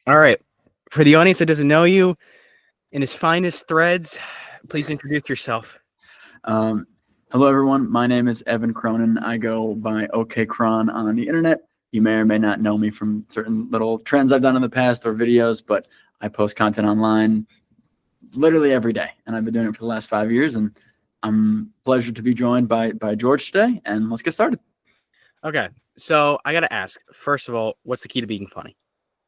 All right. For the audience that doesn't know you, in his finest threads, please introduce yourself. Um, Hello, everyone. My name is Evan Cronin. I go by Okcron on the internet. You may or may not know me from certain little trends I've done in the past or videos, but I post content online literally every day, and I've been doing it for the last 5 years. And I'm pleasure to be joined by George today. And let's get started. Okay. So I got to ask, first of all, what's the key to being funny?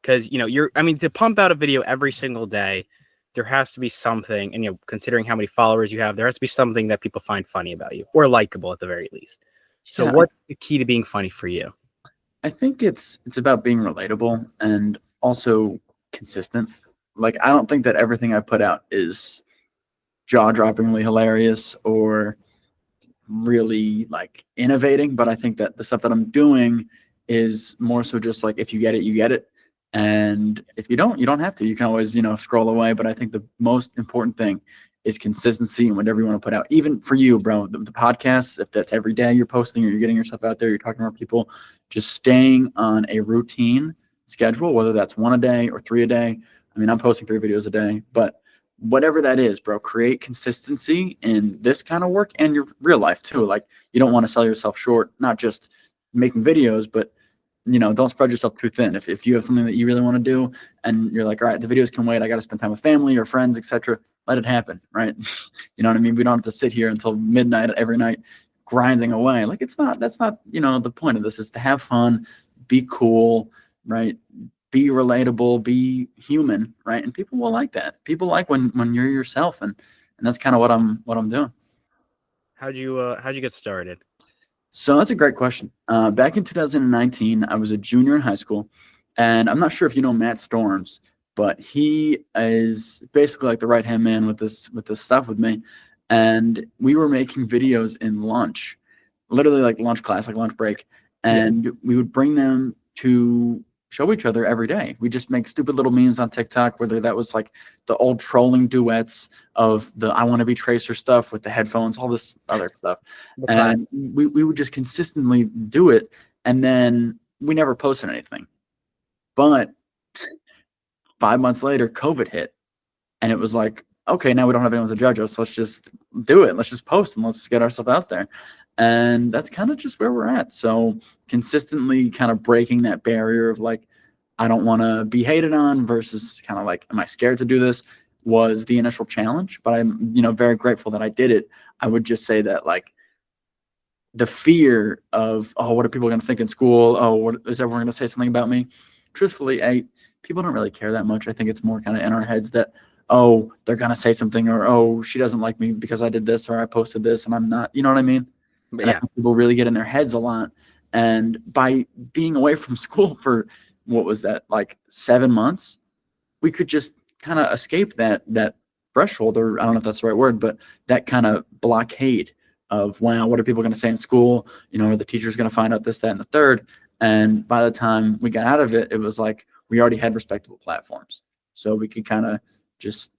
Because, to pump out a video every single day, there has to be something, and, considering how many followers you have, there has to be something that people find funny about you or likable at the very least. So Yeah, what's the key to being funny for you? I think it's about being relatable and also consistent. Like, I don't think that everything I put out is jaw-droppingly hilarious or really like innovating, but I think that the stuff that I'm doing is more so just like, if you get it, you get it. And if you don't, you don't have to. You can always, scroll away. But I think the most important thing is consistency and whatever you want to put out. Even for you, bro, the podcasts, if that's every day you're posting or you're getting yourself out there, you're talking to more people, just staying on a routine schedule, whether that's 1 a day or 3 a day. I mean, I'm posting 3 videos a day, but whatever that is, bro, create consistency in this kind of work and your real life too. Like, you don't want to sell yourself short, not just making videos, but don't spread yourself too thin. If you have something that you really want to do and you're like, all right, the videos can wait, I got to spend time with family or friends, etc., let it happen, right? You know what I mean? We don't have to sit here until midnight every night grinding away. Like, that's not, the point of this is to have fun, be cool, right? Be relatable, be human, right? And people will like that. People like when you're yourself, and that's kind of what I'm doing. How'd you get started? So that's a great question. Back in 2019, I was a junior in high school, and I'm not sure if you know Matt Storms, but he is basically like the right-hand man with this stuff with me. And we were making videos in lunch, literally like lunch class, like lunch break, and we would bring them to show each other every day. We just make stupid little memes on TikTok, whether that was like the old trolling duets of the I Want to Be Tracer stuff with the headphones, all this other stuff. And we would just consistently do it. And then we never posted anything. But 5 months later, COVID hit. And it was like, okay, now we don't have anyone to judge us. Let's just do it. Let's just post and let's get ourselves out there. And that's kind of just where we're at. So consistently kind of breaking that barrier of like, I don't want to be hated on versus kind of like, am I scared to do this, was the initial challenge. But I'm, very grateful that I did it. I would just say that like the fear of, oh, what are people going to think in school? Oh, what is everyone going to say something about me? Truthfully, people don't really care that much. I think it's more kind of in our heads that, oh, they're going to say something, or, oh, she doesn't like me because I did this or I posted this and I'm not, you know what I mean? But and I think people really get in their heads a lot. And by being away from school for, what was that, like 7 months, we could just kind of escape that threshold, or I don't know if that's the right word, but that kind of blockade of, wow, what are people going to say in school? Are the teachers going to find out this, that, and the third? And by the time we got out of it, it was like we already had respectable platforms. So we could kind of just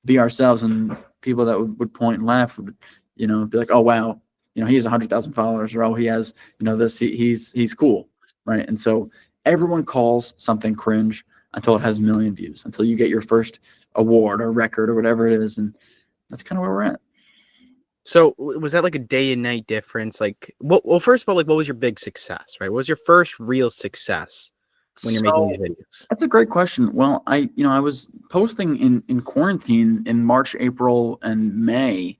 be ourselves, and people that would point and laugh would, be like, oh, wow, he has 100,000 followers, or, oh, he has, this, he's cool, right? And so everyone calls something cringe until it has 1 million views, until you get your first award or record or whatever it is. And that's kind of where we're at. So was that like a day and night difference? Like, well, first of all, like, what was your big success, right? What was your first real success when you're making these videos? That's a great question. Well, I was posting in quarantine in March, April, and May,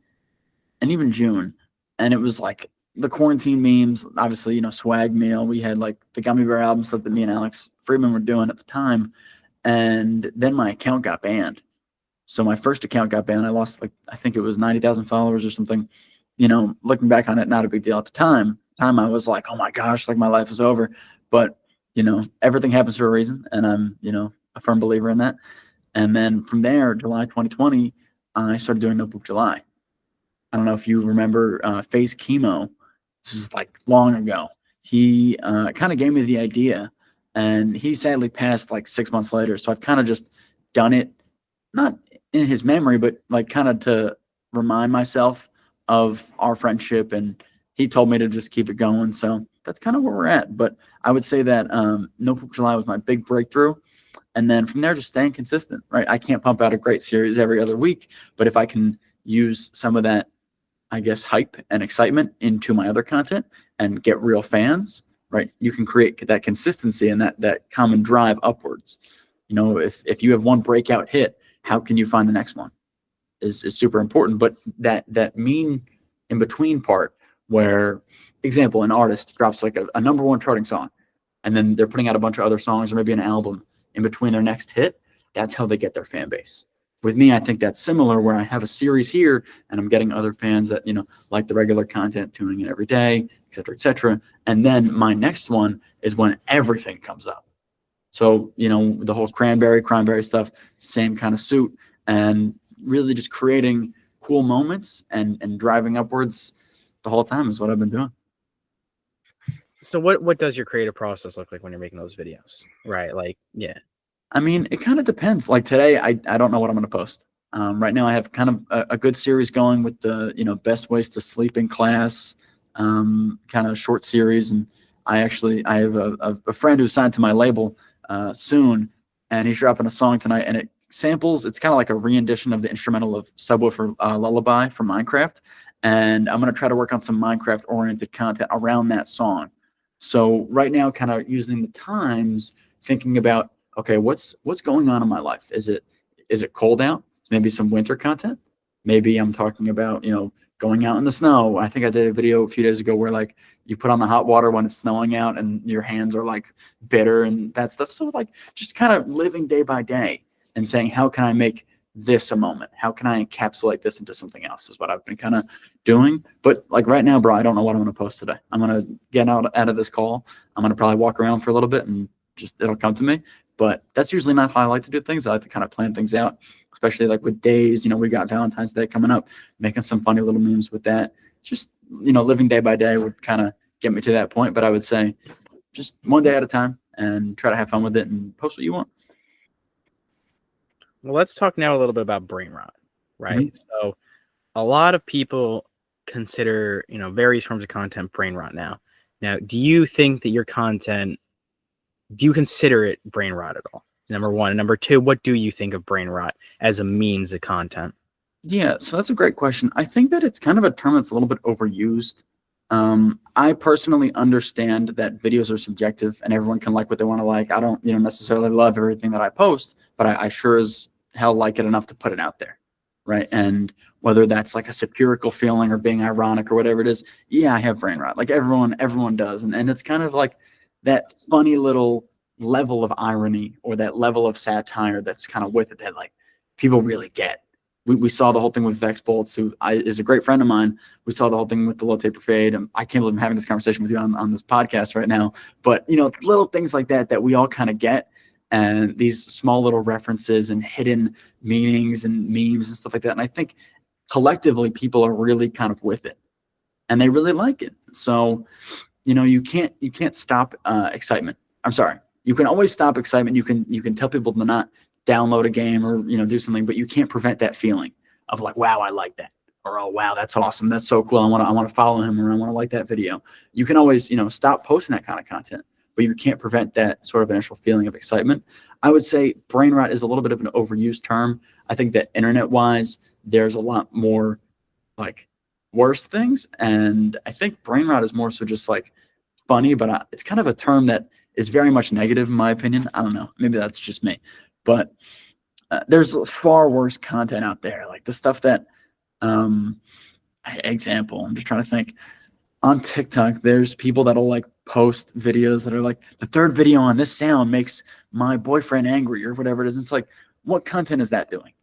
and even June. And it was like the quarantine memes, obviously, swag meal. We had like the Gummy Bear album stuff that me and Alex Friedman were doing at the time. And then my account got banned. So my first account got banned. I lost, like, I think it was 90,000 followers or something. Looking back on it, not a big deal at the time. I was like, oh my gosh, like my life is over. But, everything happens for a reason. And I'm, a firm believer in that. And then from there, July 2020, I started doing Notebook July. I don't know if you remember Phase Chemo. This was like long ago. He kind of gave me the idea, and he sadly passed like 6 months later. So I've kind of just done it, not in his memory, but like kind of to remind myself of our friendship. And he told me to just keep it going. So that's kind of where we're at. But I would say that No Poop July was my big breakthrough. And then from there, just staying consistent, right? I can't pump out a great series every other week, but if I can use some of that, I guess, hype and excitement into my other content and get real fans, right? You can create that consistency and that common drive upwards. You know, if you have one breakout hit, how can you find the next one is super important. But that mean in between part where, example, an artist drops like a number one charting song, and then they're putting out a bunch of other songs or maybe an album in between their next hit, that's how they get their fan base. With me, I think that's similar where I have a series here and I'm getting other fans that, you know, like the regular content, tuning in every day, et cetera, et cetera. And then my next one is when everything comes up. So, you know, the whole cranberry stuff, same kind of suit, and really just creating cool moments and driving upwards the whole time is what I've been doing. So what does your creative process look like when you're making those videos? Right. Like, yeah. I mean, it kind of depends. Like today, I don't know what I'm going to post. Right now, I have kind of a good series going with the, you know, best ways to sleep in class, kind of short series. And I have a friend who's signed to my label soon, and he's dropping a song tonight, and it's kind of like a rendition of the instrumental of Subwoofer Lullaby from Minecraft. And I'm going to try to work on some Minecraft oriented content around that song. So right now, kind of using the times, thinking about, okay, what's going on in my life? Is it cold out? Maybe some winter content. Maybe I'm talking about, you know, going out in the snow. I think I did a video a few days ago where like you put on the hot water when it's snowing out and your hands are like bitter and that stuff. So like just kind of living day by day and saying, how can I make this a moment? How can I encapsulate this into something else is what I've been kind of doing. But like right now, bro, I don't know what I'm going to post today. I'm going to get out of this call. I'm going to probably walk around for a little bit and just it'll come to me. But that's usually not how I like to do things. I like to kind of plan things out, especially like with days. You know, we got Valentine's Day coming up, making some funny little memes with that. Just, you know, living day by day would kind of get me to that point. But I would say just one day at a time and try to have fun with it and post what you want. Well, let's talk now a little bit about brain rot, right? Mm-hmm. So a lot of people consider, you know, various forms of content brain rot now. Now, do you think that your content, do you consider it brain rot at all? Number one. And number two, what do you think of brain rot as a means of content? Yeah, so that's a great question. I think that it's kind of a term that's a little bit overused. I personally understand that videos are subjective and everyone can like what they want to like. I don't, you know, necessarily love everything that I post, but I sure as hell like it enough to put it out there, right? And whether that's like a satirical feeling or being ironic or whatever it is, yeah, I have brain rot. Like everyone does, and it's kind of like that funny little level of irony or that level of satire that's kind of with it that like people really get. We saw the whole thing with Vex Bolts, who is a great friend of mine. We saw the whole thing with the low taper fade. I can't believe I'm having this conversation with you on this podcast right now. But, you know, little things like that we all kind of get. And these small little references and hidden meanings and memes and stuff like that. And I think collectively people are really kind of with it. And they really like it. So, you know, you can't stop excitement. I'm sorry. You can always stop excitement. You can tell people to not download a game or, you know, do something, but you can't prevent that feeling of like, wow, I like that, or oh wow, that's awesome, that's so cool, I want to follow him, or I want to like that video. You can always, you know, stop posting that kind of content, but you can't prevent that sort of initial feeling of excitement. I would say brain rot is a little bit of an overused term. I think that internet wise, there's a lot more like worse things, and I think brain rot is more so just like funny, but it's kind of a term that is very much negative in my opinion. I don't know, maybe that's just me. But there's far worse content out there, like the stuff that, example, I'm just trying to think. On TikTok, there's people that'll like post videos that are like, the third video on this sound makes my boyfriend angry or whatever it is. It's like, what content is that doing?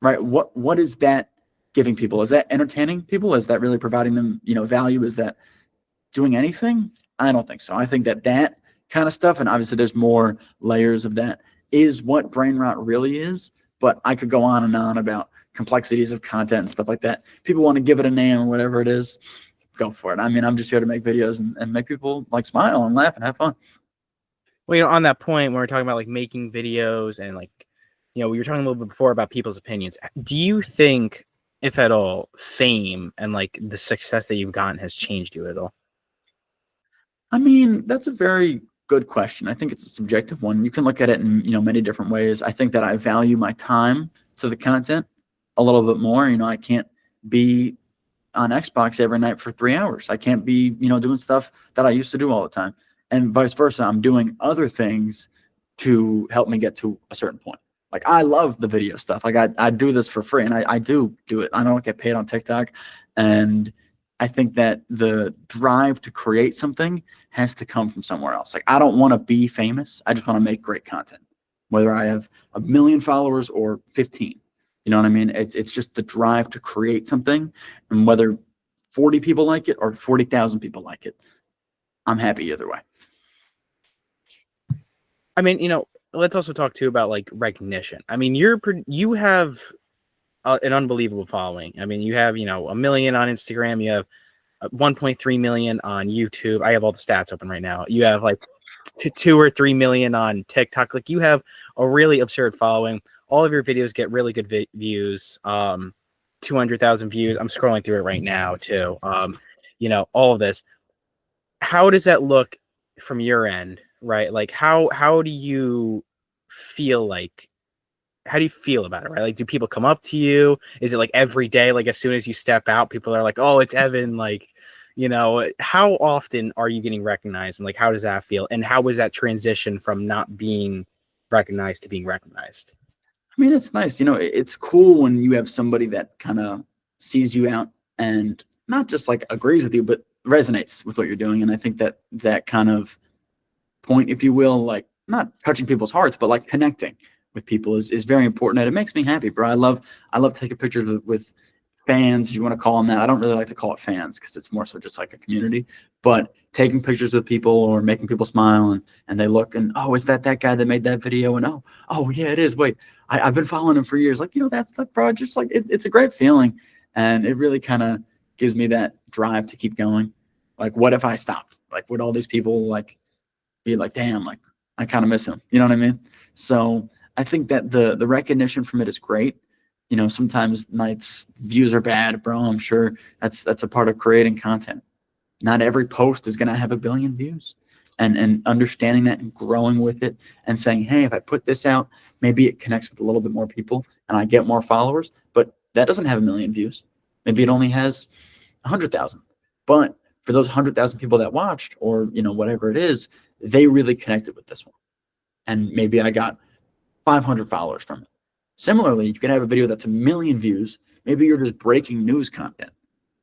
Right? What is that giving people? Is that entertaining people? Is that really providing them, you know, value? Is that doing anything? I don't think so. I think that kind of stuff, and obviously there's more layers of that, is what brain rot really is. But I could go on and on about complexities of content and stuff like that. People want to give it a name or whatever it is, go for it. I mean, I'm just here to make videos and make people like smile and laugh and have fun. Well, you know, on that point, when we're talking about like making videos and like, you know, we were talking a little bit before about people's opinions. Do you think, if at all, fame and like the success that you've gotten has changed you at all? I mean, that's a very good question. I think it's a subjective one. You can look at it in, many different ways. I think that I value my time to the content a little bit more. I can't be on Xbox every night for 3 hours. I can't be, doing stuff that I used to do all the time. And vice versa. I'm doing other things to help me get to a certain point. Like, I love the video stuff. Like, I do this for free, and I do it. I don't get paid on TikTok. And I think that the drive to create something has to come from somewhere else. Like, I don't want to be famous. I just want to make great content, whether I have 1 million followers or 15. You know what I mean? It's just the drive to create something, and whether 40 people like it or 40,000 people like it, I'm happy either way. I mean, let's also talk too about like recognition. I mean, you have an unbelievable following. I mean, you have 1 million on Instagram. You have 1.3 million on YouTube. I have all the stats open right now. You have like 2 or 3 million on TikTok. Like, you have a really absurd following. All of your videos get really good views. 200,000 views. I'm scrolling through it right now too. All of this. How does that look from your end, right? Like, how do you feel about it, right? Like, do people come up to you? Is it like every day, like as soon as you step out, people are like, oh, it's Evan? Like, how often are you getting recognized, and like, how does that feel? And how was that transition from not being recognized to being recognized? I mean, it's nice. It's cool when you have somebody that kind of sees you out and not just like agrees with you, but resonates with what you're doing. And I think that kind of point, if you will, like not touching people's hearts, but like connecting with people is very important. And it makes me happy, bro. I love taking pictures with fans, if you want to call them that. I don't really like to call it fans because it's more so just like a community, but taking pictures with people or making people smile and they look and, oh, is that guy that made that video? And oh yeah, it is. Wait, I've been following him for years. Like, that's the bro. Just like it's a great feeling, and it really kind of gives me that drive to keep going. Like, what if I stopped? Like, would all these people like be like, damn, like I kind of miss him? You know what I mean? So I think that the recognition from it is great. Sometimes nights views are bad, bro. I'm sure that's a part of creating content. Not every post is going to have 1 billion views, and understanding that and growing with it and saying, hey, if I put this out, maybe it connects with a little bit more people and I get more followers, but that doesn't have 1 million views. Maybe it only has 100,000, but for those 100,000 people that watched, or, whatever it is, they really connected with this one. And maybe I got 500 followers from it. Similarly, you can have a video that's 1 million views. Maybe you're just breaking news content.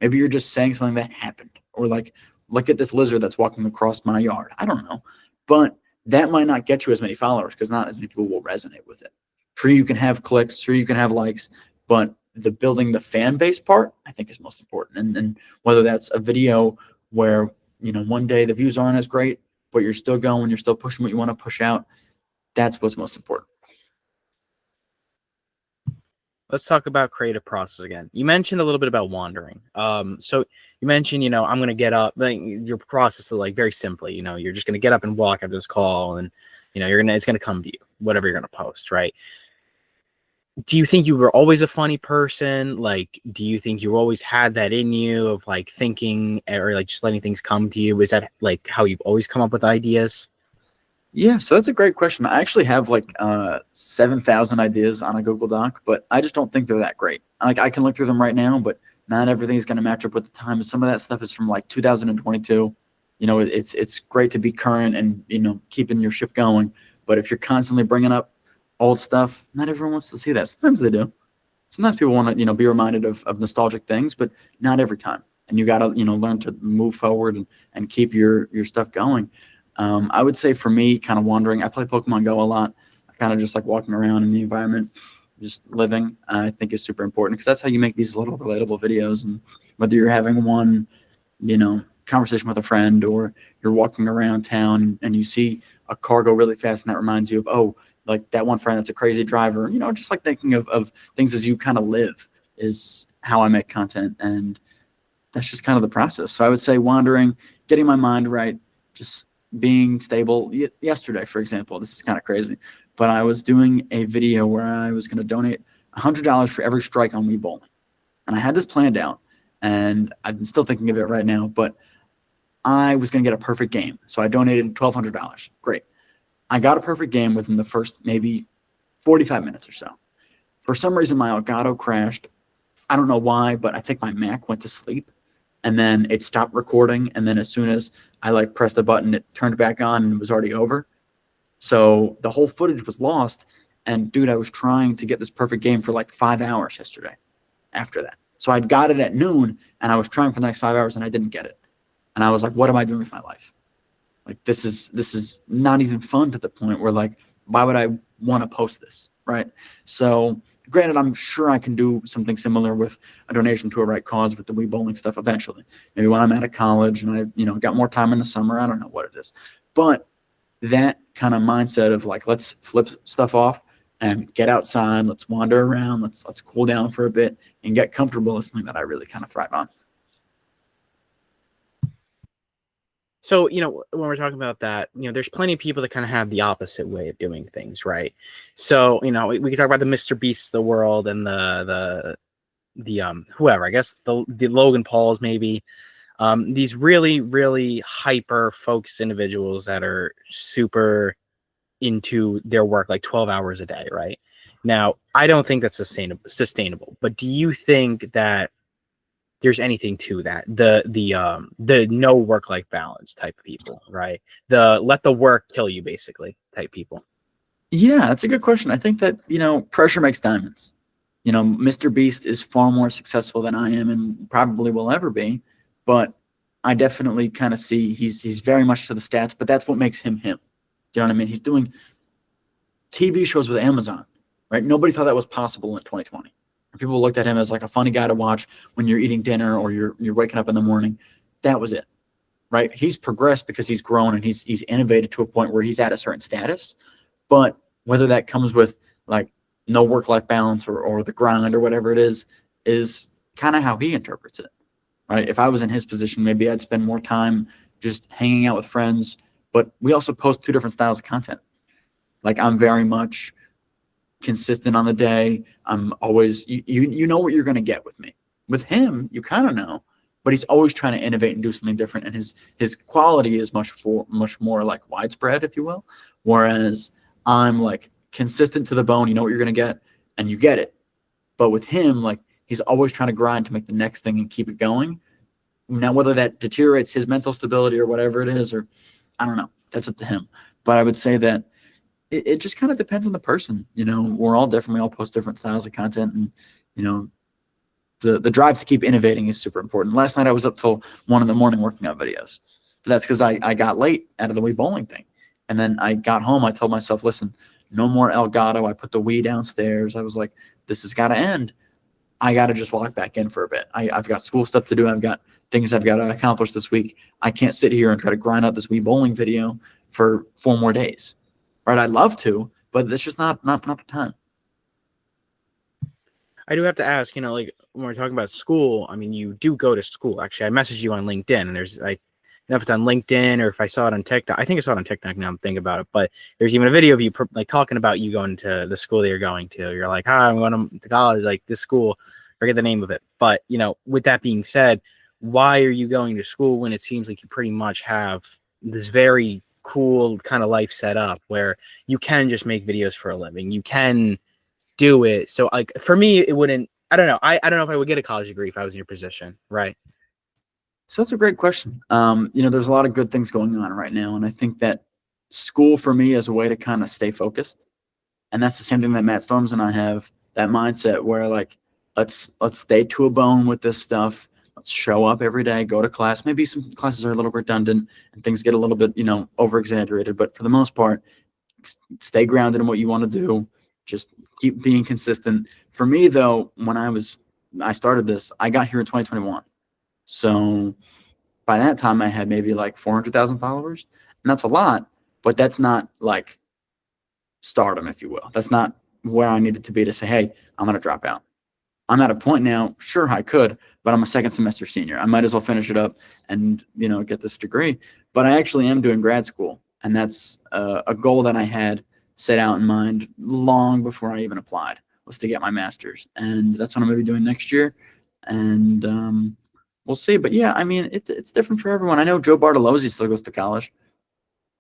Maybe you're just saying something that happened, or like, look at this lizard that's walking across my yard. I don't know. But that might not get you as many followers because not as many people will resonate with it. Sure, you can have clicks, sure, you can have likes, but the building the fan base part, I think, is most important. And whether that's a video where, one day the views aren't as great, but you're still going, you're still pushing what you want to push out, that's what's most important. Let's talk about creative process again. You mentioned a little bit about wandering. So you mentioned, I'm going to get up. Like, your process is like very simply, you're just going to get up and walk after this call, and it's going to come to you, whatever you're going to post, right? Do you think you were always a funny person? Like, do you think you always had that in you of like thinking, or like just letting things come to you? Is that like how you've always come up with ideas? Yeah, so that's a great question. I actually have like 7,000 ideas on a Google Doc, but I just don't think they're that great. Like, I can look through them right now, but not everything is going to match up with the time. Some of that stuff is from like 2022. It's great to be current and, keeping your ship going. But if you're constantly bringing up old stuff, not everyone wants to see that. Sometimes they do. Sometimes people want to, be reminded of nostalgic things, but not every time. And you got to, learn to move forward and keep your stuff going. I would say for me, kind of wandering, I play Pokemon Go a lot. I kind of just like walking around in the environment, just living, I think is super important because that's how you make these little relatable videos. And whether you're having one, conversation with a friend, or you're walking around town and you see a car go really fast and that reminds you of, oh, like that one friend that's a crazy driver, just like thinking of things as you kind of live is how I make content. And that's just kind of the process. So I would say wandering, getting my mind right, just being stable. Yesterday, for example, this is kind of crazy, but I was doing a video where I was going to donate $100 for every strike on Wii Bowling. And I had this planned out, and I'm still thinking of it right now, but I was going to get a perfect game. So I donated $1,200. Great. I got a perfect game within the first maybe 45 minutes or so. For some reason, my Elgato crashed. I don't know why, but I think my Mac went to sleep, and then it stopped recording. And then as soon as I like pressed the button, it turned back on and it was already over. So the whole footage was lost. And dude, I was trying to get this perfect game for like 5 hours yesterday after that. So I'd got it at noon and I was trying for the next 5 hours and I didn't get it. And I was like, what am I doing with my life? Like, this is not even fun to the point where, like, why would I want to post this, right? So granted, I'm sure I can do something similar with a donation to a right cause with the Wii bowling stuff eventually. Maybe when I'm out of college and I, got more time in the summer. I don't know what it is. But that kind of mindset of like, let's flip stuff off and get outside, let's wander around, let's cool down for a bit and get comfortable is something that I really kind of thrive on. So, when we're talking about that, there's plenty of people that kind of have the opposite way of doing things, right? So, we can talk about the Mr. Beasts of the world and the whoever, I guess the Logan Pauls maybe. These really, really hyper focused individuals that are super into their work, like 12 hours a day, right? Now, I don't think that's sustainable, but do you think that there's anything to that? The no work-life balance type of people, right? The let the work kill you basically type people. Yeah, that's a good question. I think that, pressure makes diamonds. Mr. Beast is far more successful than I am and probably will ever be, but I definitely kind of see he's very much to the stats, but that's what makes him him. Do you know what I mean? He's doing TV shows with Amazon, right? Nobody thought that was possible in 2020. People looked at him as like a funny guy to watch when you're eating dinner or you're waking up in the morning. That was it, right? He's progressed because he's grown and he's innovated to a point where he's at a certain status. But whether that comes with like no work-life balance or the grind or whatever it is kind of how he interprets it, right? If I was in his position, maybe I'd spend more time just hanging out with friends. But we also post two different styles of content. Like, I'm very much consistent on the day. I'm always, you know what you're going to get with me. With him, you kind of know, but he's always trying to innovate and do something different. And his quality is much more like widespread, if you will. Whereas I'm like consistent to the bone. You know what you're going to get and you get it. But with him, like, he's always trying to grind to make the next thing and keep it going. Now, whether that deteriorates his mental stability or whatever it is, or I don't know, that's up to him. But I would say that it just kind of depends on the person. We're all different. We all post different styles of content, and the drive to keep innovating is super important. Last night I was up till 1 a.m. working on videos. But that's because I got late out of the Wii bowling thing, and then I got home. I told myself, listen, no more Elgato. I put the Wii downstairs. I was like, this has got to end. I got to just lock back in for a bit. I've got school stuff to do. I've got things I've got to accomplish this week. I can't sit here and try to grind out this Wii bowling video for 4 more days. Right? I'd love to, but it's just not the time. I do have to ask, like when we're talking about school, I mean, you do go to school. Actually, I messaged you on LinkedIn, and there's like, if it's on LinkedIn or if I saw it on TikTok, I think I saw it on TikTok now I'm thinking about it, but there's even a video of you like talking about you going to the school that you're going to. You're like, hi, I'm going to college, like this school, forget the name of it. But, with that being said, why are you going to school when it seems like you pretty much have this very cool kind of life set up where you can just make videos for a living, you can do it? So like for me, it wouldn't, I don't know if I would get a college degree if I was in your position, right? So that's a great question. There's a lot of good things going on right now, and I think that school for me is a way to kind of stay focused, and that's the same thing that Matt Storms and I have, that mindset where like let's stay to a bone with this stuff. Let's show up every day, go to class. Maybe some classes are a little redundant and things get a little bit, over exaggerated. But for the most part, stay grounded in what you want to do. Just keep being consistent. For me, though, when I started this, I got here in 2021. So by that time, I had maybe like 400,000 followers. And that's a lot, but that's not like stardom, if you will. That's not where I needed to be to say, hey, I'm going to drop out. I'm at a point now, sure, I could, but I'm a second semester senior. I might as well finish it up and, get this degree. But I actually am doing grad school, and that's a goal that I had set out in mind long before I even applied, was to get my master's. And that's what I'm going to be doing next year. And we'll see. But yeah, I mean, it's different for everyone. I know Joe Bartolozzi still goes to college.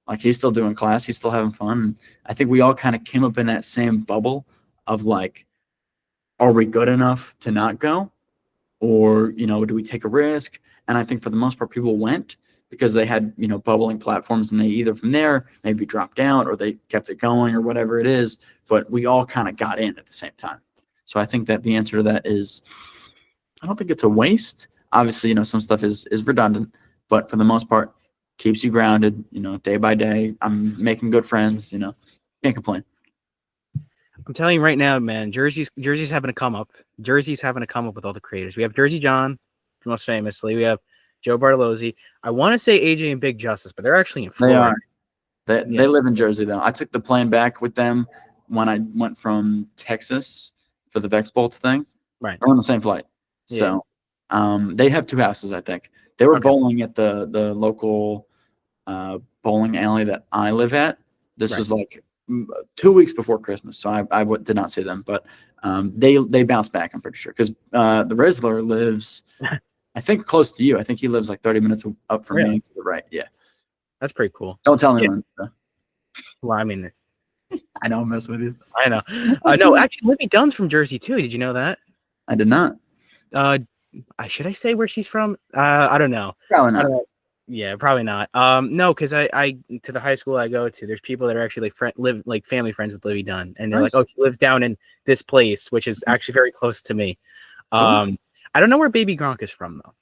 Like he's still doing class, he's still having fun. And I think we all kind of came up in that same bubble of like, are we good enough to not go? Or, do we take a risk? And I think for the most part, people went because they had, bubbling platforms and they either from there maybe dropped out or they kept it going or whatever it is. But we all kind of got in at the same time. So I think that the answer to that is, I don't think it's a waste. Obviously, some stuff is redundant, but for the most part, keeps you grounded, day by day. I'm making good friends, can't complain. I'm telling you right now, man, Jersey's having to come up. Jersey's having to come up with all the creators. We have Jersey John, most famously. We have Joe Bartolozzi. I want to say AJ and Big Justice, but they're actually in Florida. They are. They live in Jersey, though. I took the plane back with them when I went from Texas for the Vex Bolts thing. Right. We're on the same flight. So they have 2 houses, I think. They were bowling at the local bowling alley that I live at. This was like 2 weeks before Christmas, so I did not see them, but they bounced back, I'm pretty sure, because the Rizzler lives, I think, close to you. I think he lives like 30 minutes up from me to the right. Yeah, that's pretty cool. Don't tell anyone. Well, I mean, I know I'm messing with you. I know. No, actually, Libby Dunn's from Jersey too. Did you know that? I did not. Should I say where she's from? I don't know. Probably not. Yeah, probably not. No, because I to the high school I go to, there's people that are actually live like family friends with Libby Dunn, and they're like, oh, she lives down in this place, which is actually very close to me. I don't know where Baby Gronk is from though.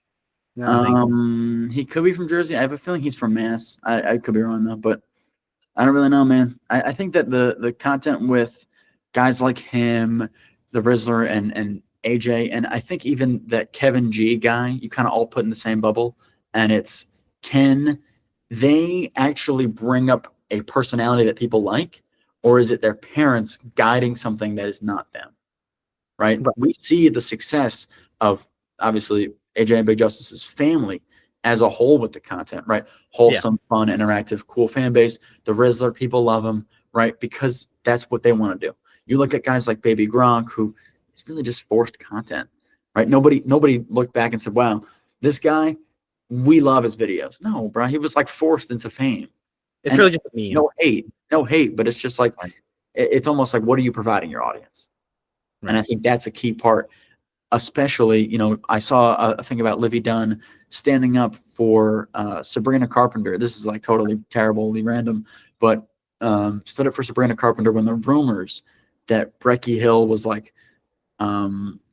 No, he could be from Jersey. I have a feeling he's from Mass. I could be wrong though, but I don't really know, man. I think that the content with guys like him, the Rizzler, and AJ, and I think even that Kevin G guy, you kind of all put in the same bubble, and it's, can they actually bring up a personality that people like, or is it their parents guiding something that is not them? Right? We see the success of, obviously, AJ and Big Justice's family as a whole with the content, right? Wholesome, fun, interactive, cool fan base. The Rizzler, people love him, right? Because that's what they want to do. You look at guys like Baby Gronk, who is really just forced content, right? Nobody looked back and said, wow, this guy, we love his videos. No, bro, he was like forced into fame. It's really just a meme. No hate, but it's just like, it's almost like, what are you providing your audience? Right. And I think that's a key part, especially, I saw a thing about Livy Dunn standing up for Sabrina Carpenter. This is like totally terribly random, but stood up for Sabrina Carpenter when the rumors that Brecky Hill was like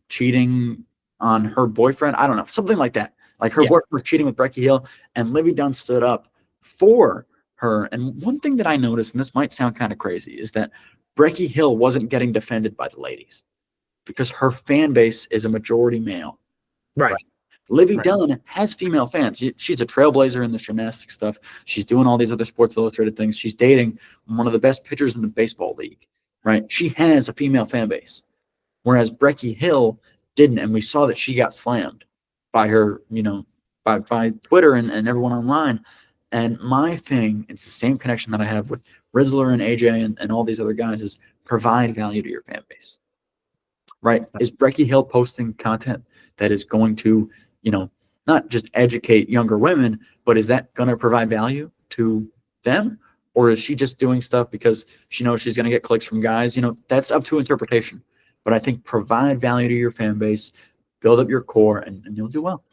cheating on her boyfriend. I don't know, something like that. Like her boyfriend was cheating with Brecky Hill, and Livy Dunn stood up for her. And one thing that I noticed, and this might sound kind of crazy, is that Brecky Hill wasn't getting defended by the ladies because her fan base is a majority male. Right. Livy Dunn has female fans. She's a trailblazer in the gymnastics stuff. She's doing all these other Sports Illustrated things. She's dating one of the best pitchers in the baseball league. Right. She has a female fan base, whereas Brecky Hill didn't, and we saw that she got slammed by her, by Twitter and everyone online. And my thing, it's the same connection that I have with Rizzler and AJ and all these other guys, is provide value to your fan base. Right? Is Brecky Hill posting content that is going to, not just educate younger women, but is that going to provide value to them? Or is she just doing stuff because she knows she's going to get clicks from guys? That's up to interpretation. But I think provide value to your fan base, build up your core, and you'll do well.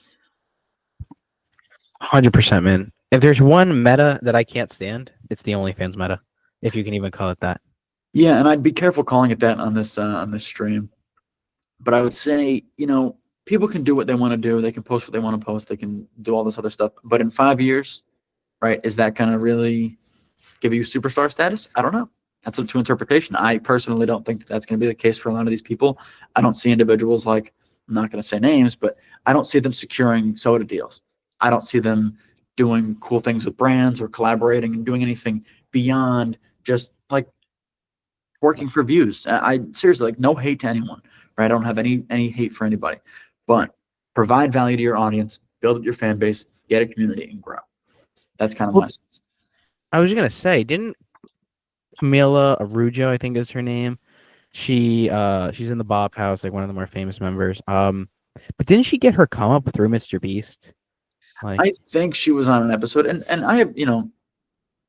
100%, man. If there's one meta that I can't stand, it's the OnlyFans meta, if you can even call it that. Yeah, and I'd be careful calling it that on this stream. But I would say, people can do what they want to do. They can post what they want to post. They can do all this other stuff. But in 5 years, right, is that going to really give you superstar status? I don't know. That's up to interpretation. I personally don't think that that's going to be the case for a lot of these people. I don't see individuals like, I'm not going to say names, but I don't see them securing soda deals. I don't see them doing cool things with brands or collaborating and doing anything beyond just like working for views. I seriously, like, no hate to anyone, right? I don't have any hate for anybody, but provide value to your audience, build up your fan base, get a community, and grow. That's kind of my sense. I was going to say, didn't Camila Arujo, I think is her name, she's in the Bob House, like one of the more famous members. But didn't she get her come up through Mr. Beast? Like, I think she was on an episode, and I have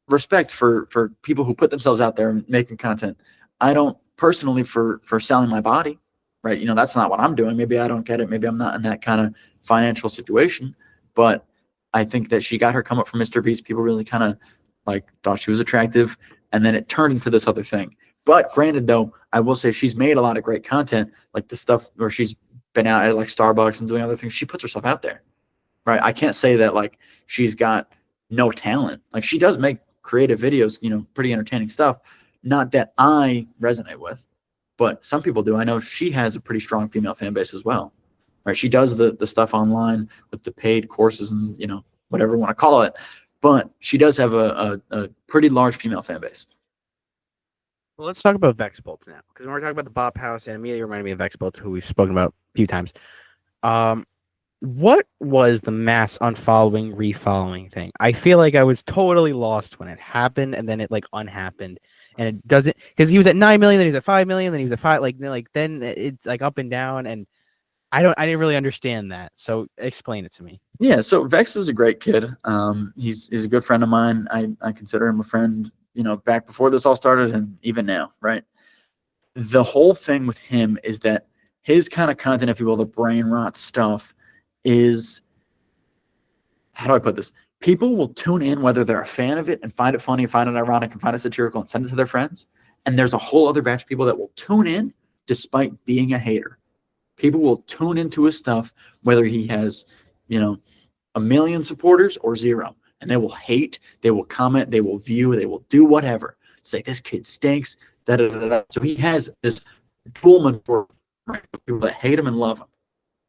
respect for people who put themselves out there and making content. I don't personally for selling my body, right? That's not what I'm doing. Maybe I don't get it. Maybe I'm not in that kind of financial situation. But I think that she got her come up from Mr. Beast. People really kind of thought she was attractive, and then it turned into this other thing. But granted, though, I will say she's made a lot of great content, like the stuff where she's been out at Starbucks and doing other things. She puts herself out there, right? I can't say that she's got no talent. She does make creative videos, pretty entertaining stuff. Not that I resonate with, but some people do. I know she has a pretty strong female fan base as well, right? She does the stuff online with the paid courses and whatever you want to call it, but she does have a pretty large female fan base. well, let's talk about Vex Bolts now, because when we're talking about the Bop House, and immediately reminded me of Vex Bolts, who we've spoken about a few times. What was the mass unfollowing, refollowing thing? I feel like I was totally lost when it happened, and then it unhappened, and it doesn't, because he was at 9 million, then he was at 5 million, then he was at 5, then it's up and down, and I didn't really understand that. So explain it to me. Yeah, so Vex is a great kid. He's a good friend of mine. I consider him a friend, back before this all started and even now, right? The whole thing with him is that his kind of content, if you will, the brain rot stuff, is, how do I put this? People will tune in whether they're a fan of it and find it funny, find it ironic, and find it satirical and send it to their friends. And there's a whole other batch of people that will tune in despite being a hater. People will tune into his stuff, whether he has, 1 million supporters or 0. And they will hate, they will comment, they will view, they will do whatever. Say, this kid stinks, da-da-da-da. So he has this Pullman for people that hate him and love him.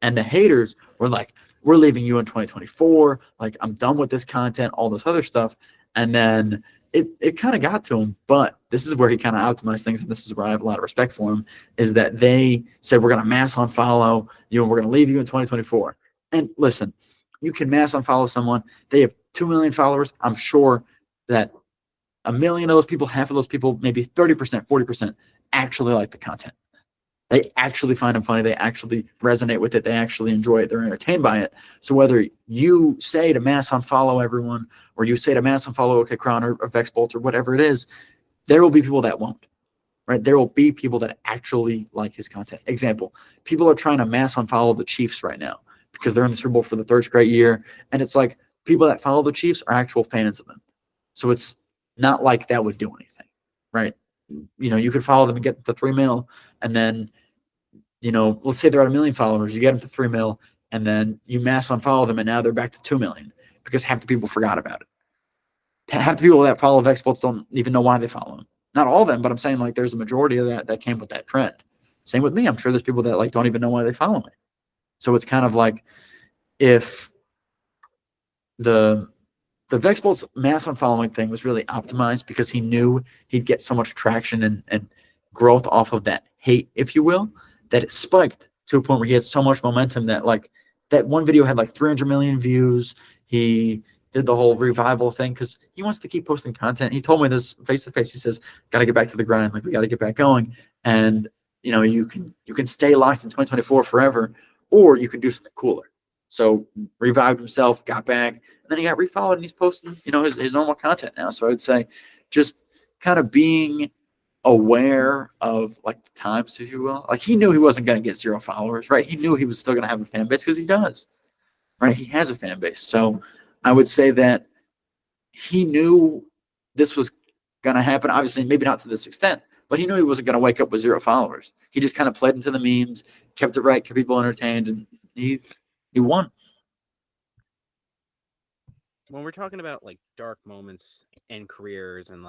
And the haters were like, we're leaving you in 2024. I'm done with this content, all this other stuff. And then it kind of got to him. But this is where he kind of optimized things. And this is where I have a lot of respect for him, is that they said, we're going to mass unfollow you and we're going to leave you in 2024. And listen, you can mass unfollow someone. They have 2 million followers. I'm sure that 1 million of those people, half of those people, maybe 30%, 40% actually like the content. They actually find them funny. They actually resonate with it. They actually enjoy it. They're entertained by it. So whether you say to mass unfollow everyone, or you say to mass unfollow Okcron or Vex Bolts or whatever it is, there will be people that won't, right? There will be people that actually like his content. Example, people are trying to mass unfollow the Chiefs right now because they're in the Super Bowl for the 3rd straight year. And it's like, people that follow the Chiefs are actual fans of them. So it's not like that would do anything, right? You could follow them and get to 3 mil, and then, let's say they're at 1 million followers, you get them to 3 mil, and then you mass unfollow them, and now they're back to 2 million because half the people forgot about it. Half the people that follow Vex Bolts don't even know why they follow him. Not all of them, but I'm saying there's a majority of that came with that trend. Same with me. I'm sure there's people that don't even know why they follow me. So it's kind of like, if the Vex Bolts mass unfollowing thing was really optimized because he knew he'd get so much traction and growth off of that hate, if you will, that it spiked to a point where he had so much momentum that that one video had 300 million views. He did the whole revival thing because he wants to keep posting content. He told me this face to face. He says, got to get back to the grind. We got to get back going. And you can stay locked in 2024 forever, or you can do something cooler. So revived himself, got back, and then he got refollowed, and he's posting his normal content now. So I would say just kind of being aware of the times, if you will. He knew he wasn't going to get 0 followers, right? He knew he was still going to have a fan base because he does, right? He has a fan base. So I would say that he knew this was going to happen. Obviously, maybe not to this extent, but he knew he wasn't going to wake up with 0 followers. He just kind of played into the memes, kept it right, kept people entertained, and he won. When we're talking about dark moments in careers and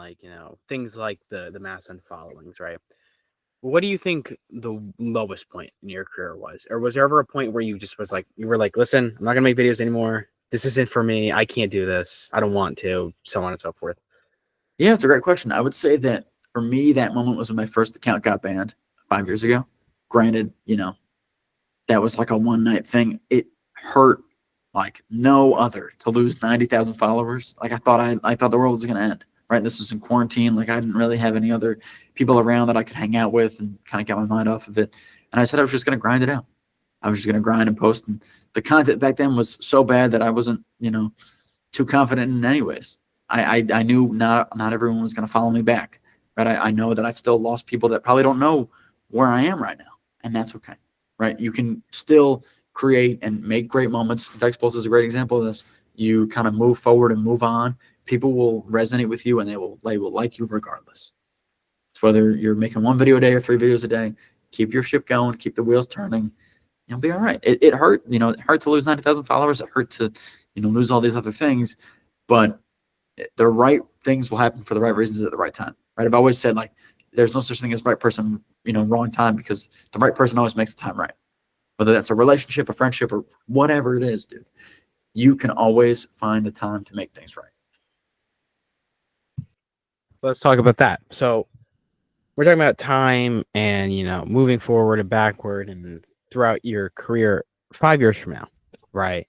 things like the mass unfollowings, right? What do you think the lowest point in your career was? Or was there ever a point where you just was you were listen, I'm not gonna make videos anymore. This isn't for me. I can't do this. I don't want to, so on and so forth. Yeah, it's a great question. I would say that for me, that moment was when my first account got banned 5 years ago. Granted, that was a one-night thing. It hurt like no other to lose 90,000 followers. I thought the world was going to end, right? This was in quarantine. I didn't really have any other people around that I could hang out with and kind of get my mind off of it. And I said I was just going to grind it out. I was just going to grind and post. And the content back then was so bad that I wasn't, too confident in anyways. I knew not everyone was going to follow me back, right? I know that I've still lost people that probably don't know where I am right now, and that's okay, right? You can still create and make great moments. Textpulse is a great example of this. You kind of move forward and move on. People will resonate with you, and they will like you regardless. It's whether you're making 1 video a day or 3 videos a day. Keep your ship going. Keep the wheels turning. You'll be all right. It hurt, it hurt to lose 90,000 followers. It hurt to, lose all these other things, but the right things will happen for the right reasons at the right time, right? I've always said, like, there's no such thing as right person, wrong time, because the right person always makes the time right. Whether that's a relationship, a friendship, or whatever it is, dude, you can always find the time to make things right. Let's talk about that. So we're talking about time and, moving forward and backward and throughout your career 5 years from now, right?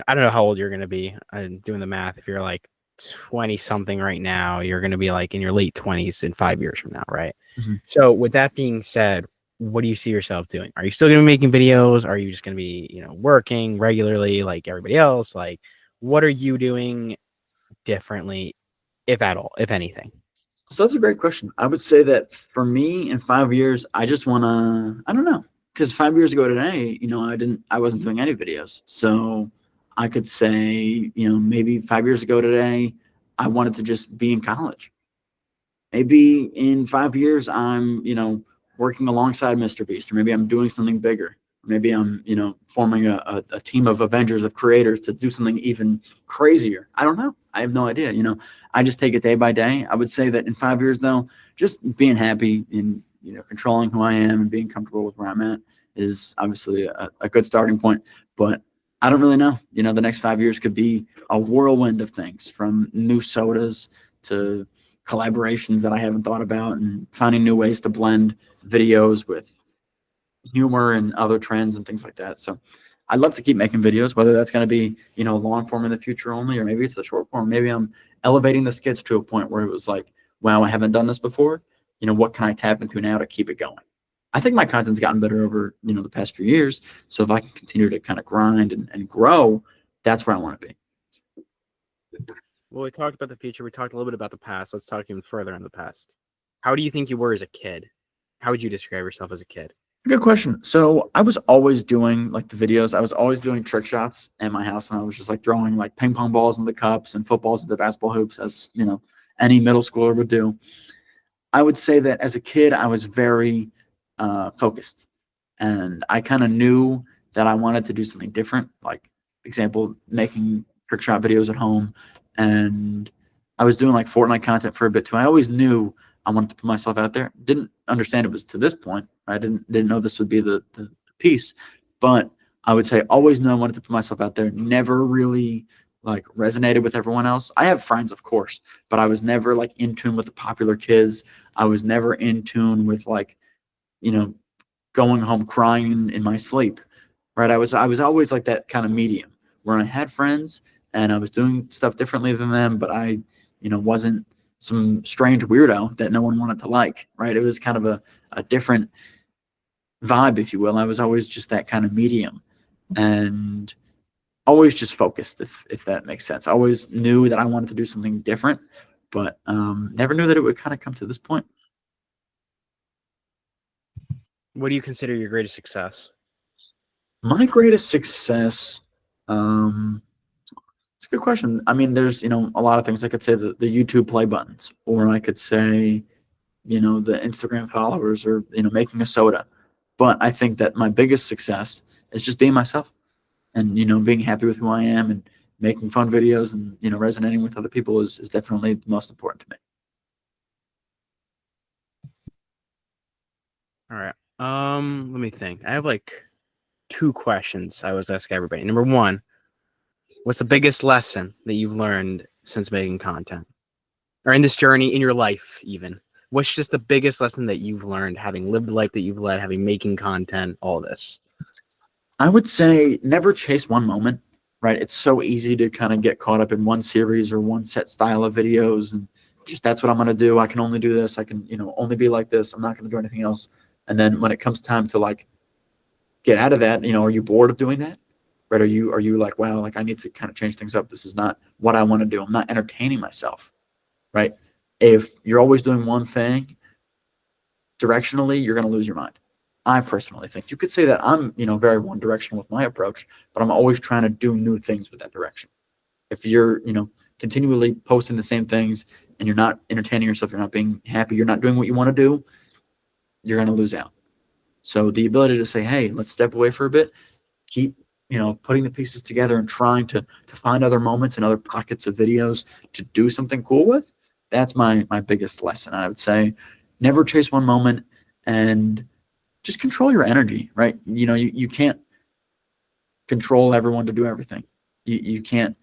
I don't know how old you're going to be. I'm doing the math. If you're like 20 something right now, you're going to be like in your late 20s in 5 years from now, right? Mm-hmm. So with that being said, what do you see yourself doing? Are you still going to be making videos? Are you just going to be, working regularly like everybody else? Like, what are you doing differently, if at all, if anything? So that's a great question. I would say that for me in 5 years, I just want to, I don't know, because 5 years ago today, I wasn't doing any videos. So I could say, maybe 5 years ago today, I wanted to just be in college. Maybe in 5 years, I'm, working alongside Mr. Beast, or maybe I'm doing something bigger. Maybe I'm, forming a team of Avengers, of creators, to do something even crazier. I don't know. I have no idea. I just take it day by day. I would say that in 5 years, though, just being happy in, controlling who I am and being comfortable with where I'm at is obviously a good starting point. But I don't really know. The next 5 years could be a whirlwind of things, from new sodas to collaborations that I haven't thought about, and finding new ways to blend videos with humor and other trends and things like that. So I'd love to keep making videos, whether that's going to be, long form in the future only, or maybe it's the short form. Maybe I'm elevating the skits to a point where it was like, wow, I haven't done this before. What can I tap into now to keep it going? I think my content's gotten better over, the past few years. So if I can continue to kind of grind and grow, that's where I want to be. Well, we talked about the future. We talked a little bit about the past. Let's talk even further in the past. How do you think you were as a kid? How would you describe yourself as a kid? Good question. So I was always doing like the videos. I was always doing trick shots at my house, and I was just like throwing like ping pong balls in the cups and footballs into basketball hoops, as any middle schooler would do. I would say that as a kid, I was very focused, and I kind of knew that I wanted to do something different. Like, example, making trick shot videos at home, and I was doing like Fortnite content for a bit too. I always knew I wanted to put myself out there. Didn't understand it was to this point. I didn't know this would be the piece, but I would say always knew I wanted to put myself out there. Never really like resonated with everyone else. I have friends, of course, but I was never like in tune with the popular kids. I was never in tune with like, going home crying in my sleep, right? I was always like that kind of medium where I had friends and I was doing stuff differently than them, but I, wasn't some strange weirdo that no one wanted to like, right? It was kind of a different vibe, if you will. I was always just that kind of medium and always just focused, if that makes sense. I always knew that I wanted to do something different, but never knew that it would kind of come to this point. What do you consider your greatest success? My greatest success, it's a good question. I mean, there's, a lot of things. I could say the YouTube play buttons, or I could say, the Instagram followers, or, making a soda. But I think that my biggest success is just being myself and, being happy with who I am and making fun videos and, resonating with other people is definitely the most important to me. All right. Let me think. I have like 2 questions I always ask everybody. Number 1, what's the biggest lesson that you've learned since making content, or in this journey in your life even? What's just the biggest lesson that you've learned, having lived the life that you've led, having making content, all this? I would say never chase one moment, right? It's so easy to kind of get caught up in one series or one set style of videos, and just that's what I'm going to do. I can only do this. I can, only be like this. I'm not going to do anything else. And then when it comes time to like get out of that. Are you bored of doing that? Right? Are you like, wow, like I need to kind of change things up. This is not what I want to do. I'm not entertaining myself. Right? If you're always doing one thing directionally, you're going to lose your mind. I personally think you could say that I'm, very one directional with my approach, but I'm always trying to do new things with that direction. If you're, continually posting the same things and you're not entertaining yourself, you're not being happy, you're not doing what you want to do, you're going to lose out. So the ability to say, hey, let's step away for a bit, keep, putting the pieces together and trying to find other moments and other pockets of videos to do something cool with, that's my biggest lesson. I would say never chase one moment and just control your energy, right? You can't control everyone to do everything. You can't,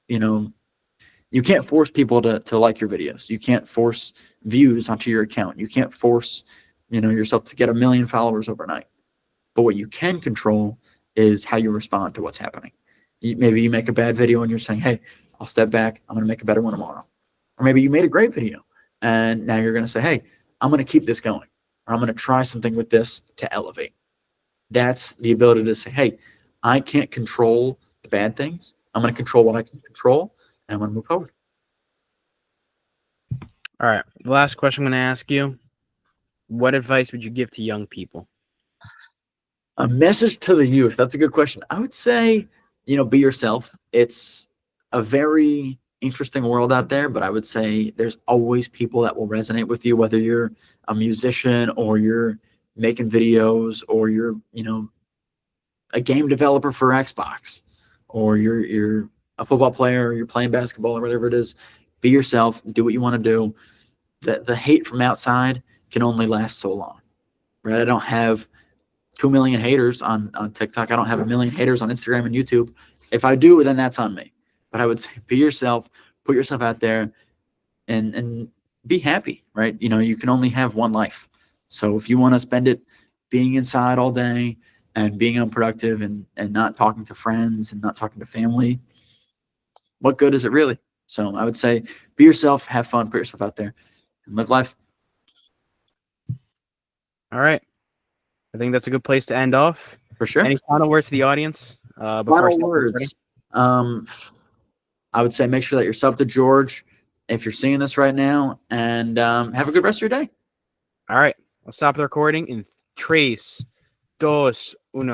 you can't force people to like your videos. You can't force views onto your account. You can't force, yourself to get 1 million followers overnight. But what you can control is how you respond to what's happening. Maybe you make a bad video and you're saying, hey, I'll step back. I'm going to make a better one tomorrow. Or maybe you made a great video and now you're going to say, hey, I'm going to keep this going. Or I'm going to try something with this to elevate. That's the ability to say, hey, I can't control the bad things. I'm going to control what I can control, and I'm going to move forward. All right. The last question I'm going to ask you, what advice would you give to young people? A message to the youth. That's a good question. I would say, be yourself. It's a very interesting world out there, but I would say there's always people that will resonate with you, whether you're a musician or you're making videos or you're, a game developer for Xbox or you're a football player or you're playing basketball or whatever it is. Be yourself. Do what you want to do. The hate from outside can only last so long, right? I don't have 2 million haters on TikTok. I don't have 1 million haters on Instagram and YouTube. If I do, then that's on me. But I would say be yourself, put yourself out there, and be happy, right? You can only have one life. So if you want to spend it being inside all day and being unproductive and not talking to friends and not talking to family, what good is it really? So I would say be yourself, have fun, put yourself out there, and live life. All right. I think that's a good place to end off. For sure. Any final words to the audience? Final words. I would say make sure that you're sub to George if you're seeing this right now, and have a good rest of your day. All right. I'll stop the recording in 3, 2, 1.